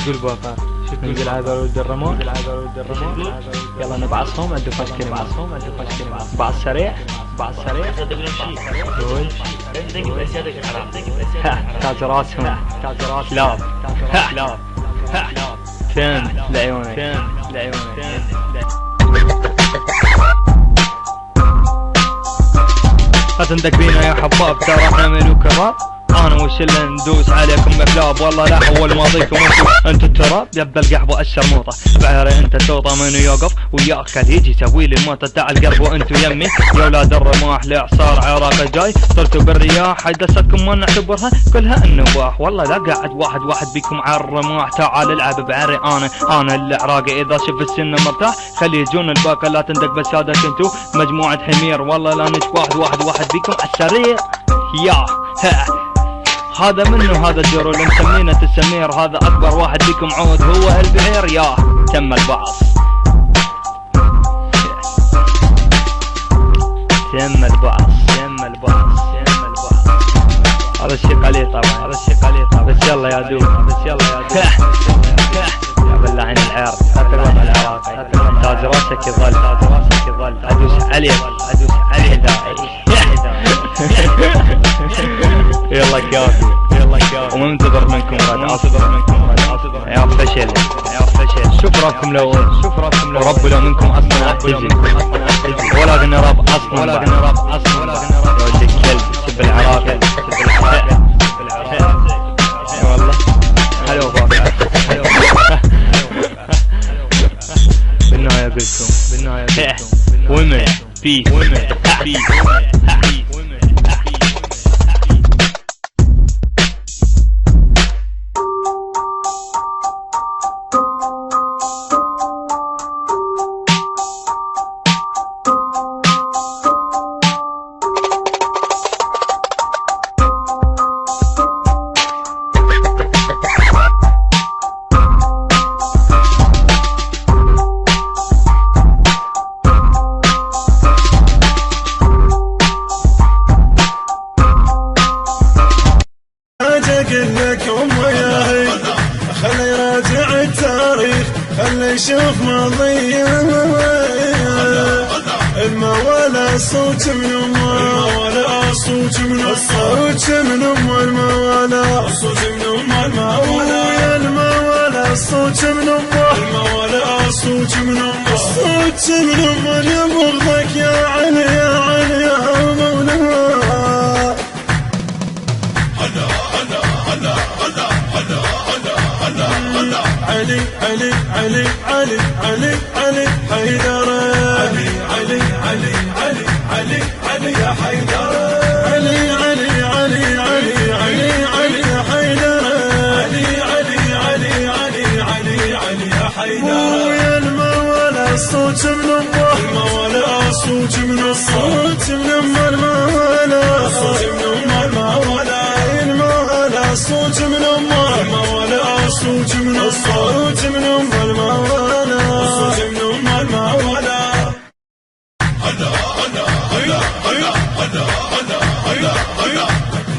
تقول بوقار؟ نقول هذا ولد الرمون. يلا نبعصهم عنده فاش كلمات. بعض سريع قول تاج راسهم كلاب فين لعيونك هتندق بينا يا حباب ترى احنا منو كباب. انا والشله ندوس عليكم مكلاب والله لا اول ماضيكم انتو التراب يبا القحبه الشرموطه بعري انت توطه منو يوقف وياك خليجي يسوي لي موته تاع القلب وانتو يمي يا اولاد الرماح لاعصار عراق جاي صرتوا بالرياح دستكم ما نعتبرها كلها النواح والله لا قاعد واحد بيكم على الرماح تعال العب بعري انا العراقي اذا شف السن مرتاح خلي يجون الباقي لا تندق بس هذا كنتو مجموعه حمير والله لا نش واحد بيكم على السريع يا هذا منه هذا الجرو اللي مسمينه السمير هذا اكبر واحد بيكم عود هو البعير يا تم البعص هذا الشيء قليل طبعا بس يلا يا دوب يا بلعين العير لا تقوم العراقي تاج راسك يظل ادوس عليه يلا كافي ومنتظر منكم رد يا فشل شوف راكم لو رب لو منكم اصلا احتجي ولا غنى راب اصلا يا ولد الكلب شب العراقي والله حلو بالنهاية قلتكم women peace خلي يراجع التاريخ خلي يشوف ماضيه الموالى الصوت من امه الصوت من امه الموالى الصوت من امه الصوت من امه يا بغضك يا علي يا مولانا علي حيدر علي يا حيدر علي يا حيدر علي يا حيدر ويا الموالى الصوت من امه الموالى الصوت من امه الموالى الصوت من امه الموالى الصوت من امه الموالى الصوت من امه الموالى الصوت من امه الموالى